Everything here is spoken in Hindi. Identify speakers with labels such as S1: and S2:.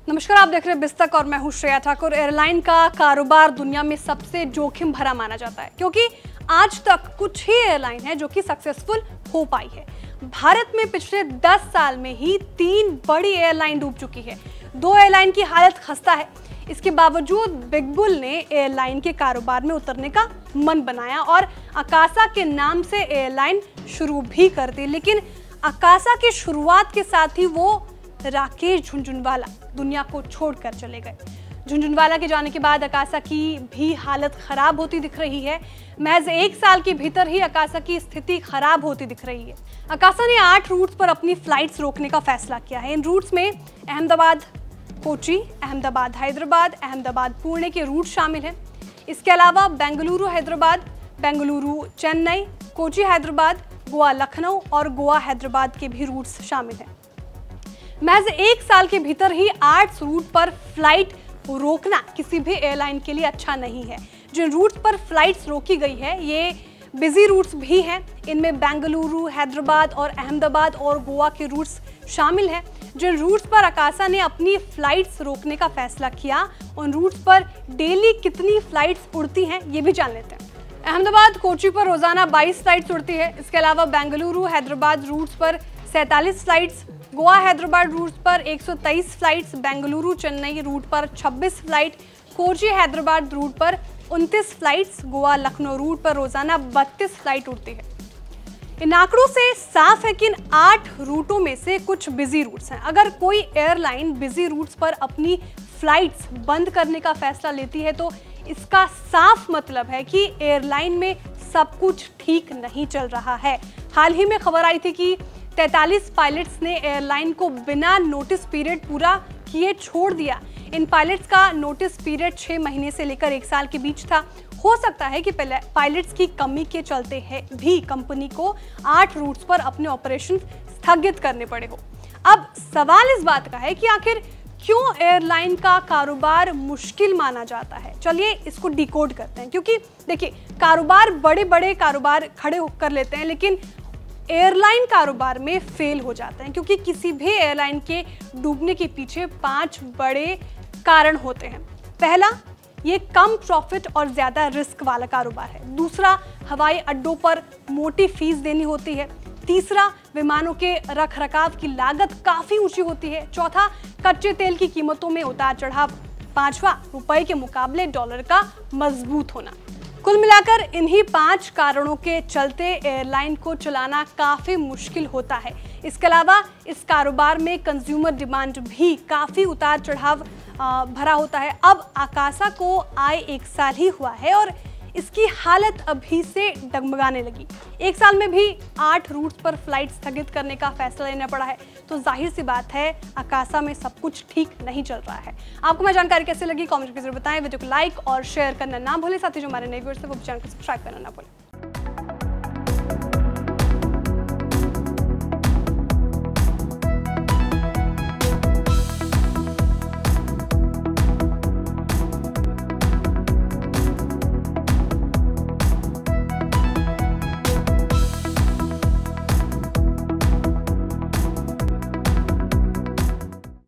S1: नमस्कार, आप देख रहे हैं बिस्तक और मैं हूं श्रेया ठाकुर। एयरलाइन का कारोबार दुनिया में सबसे जोखिम भरा माना जाता है क्योंकि आज तक कुछ ही एयरलाइन है जो कि सक्सेसफुल हो पाई है। भारत में पिछले 10 साल में ही 3 बड़ी एयरलाइन डूब चुकी है। 2 एयरलाइन की हालत खस्ता है। इसके बावजूद बिग बुल ने एयरलाइन के कारोबार में उतरने का मन बनाया और अकासा के नाम से एयरलाइन शुरू भी कर दी। लेकिन अकासा की शुरुआत के साथ ही वो राकेश झुनझुनवाला दुनिया को छोड़कर चले गए। झुनझुनवाला के जाने के बाद अकासा की भी हालत खराब होती दिख रही है। महज 1 साल के भीतर ही अकासा की स्थिति खराब होती दिख रही है। अकासा ने 8 रूट्स पर अपनी फ्लाइट्स रोकने का फैसला किया है। इन रूट्स में अहमदाबाद कोची, अहमदाबाद हैदराबाद, अहमदाबाद पुणे के रूट शामिल हैं। इसके अलावा बेंगलुरु हैदराबाद, बेंगलुरु चेन्नई, कोची हैदराबाद, गोवा लखनऊ और गोवा हैदराबाद के भी रूट्स शामिल हैं। महज 1 साल के भीतर ही 8 रूट पर फ्लाइट रोकना किसी भी एयरलाइन के लिए अच्छा नहीं है। जिन रूट्स पर फ्लाइट्स रोकी गई है ये बिजी रूट्स भी हैं। इनमें बेंगलुरु, हैदराबाद और अहमदाबाद और गोवा के रूट्स शामिल हैं। जिन रूट्स पर अकासा ने अपनी फ्लाइट्स रोकने का फैसला किया उन रूट्स पर डेली कितनी फ्लाइट्स उड़ती हैं ये भी जान लेते हैं। अहमदाबाद कोची पर रोजाना 22 फ्लाइट्स उड़ती है। इसके अलावा बेंगलुरु हैदराबाद रूट्स पर 47 फ्लाइट्स, गोवा हैदराबाद रूट पर 123 फ्लाइट्स, बेंगलुरु चेन्नई रूट पर 26 फ्लाइट, कोची हैदराबाद रूट पर 29 फ्लाइट्स, गोवा लखनऊ रूट पर रोजाना 32 फ्लाइट उड़ती है। इन आंकड़ों से साफ है कि इन 8 रूटों में से कुछ बिजी रूट्स हैं। अगर कोई एयरलाइन बिजी रूट्स पर अपनी फ्लाइट्स बंद करने का फैसला लेती है तो इसका साफ मतलब है कि एयरलाइन में सब कुछ ठीक नहीं चल रहा है। हाल ही में खबर आई थी कि 43 पायलट्स ने एयरलाइन को बिना नोटिस पीरियड पूरा किए छोड़ दिया। इन पायलट्स का नोटिस पीरियड 6 महीने से लेकर 1 साल के बीच था। हो सकता है कि पायलट्स की कमी के चलते है भी कंपनी को 8 रूट्स पर अपने ऑपरेशन स्थगित करने पड़े हो। अब सवाल इस बात का है कि आखिर क्यों एयरलाइन का कारोबार मुश्किल माना जाता है। चलिए इसको डिकोड करते हैं, क्योंकि देखिए कारोबार बड़े कारोबार खड़े कर लेते हैं लेकिन एयरलाइन कारोबार में फेल हो जाते हैं क्योंकि किसी भी एयरलाइन के डूबने के पीछे 5 बड़े कारण होते हैं। पहला, ये कम प्रॉफिट और ज़्यादा रिस्क वाला कारोबार है। दूसरा, हवाई अड्डों पर मोटी फीस देनी होती है। तीसरा, विमानों के रखरखाव की लागत काफ़ी ऊंची होती है। चौथा, कच्चे तेल की कीमतों में उतार चढ़ाव। पांचवा, रुपए के मुकाबले डॉलर का मजबूत होना। कुल मिलाकर इन्हीं 5 कारणों के चलते एयरलाइन को चलाना काफ़ी मुश्किल होता है। इसके अलावा इस कारोबार में कंज्यूमर डिमांड भी काफ़ी उतार चढ़ाव भरा होता है। अब अकासा को आए 1 साल ही हुआ है और इसकी हालत अभी से डगमगाने लगी। 1 साल में भी 8 रूट्स पर फ्लाइट स्थगित करने का फैसला लेना पड़ा है, तो जाहिर सी बात है अकासा में सब कुछ ठीक नहीं चल रहा है। आपको मैं जानकारी कैसे लगी कमेंट करके जरूर बताएं। वीडियो को लाइक और शेयर करना ना भूलें। साथ ही जो हमारे नए व्यूअर्स हैं वो चैनल को सब्सक्राइब करना ना भूलें।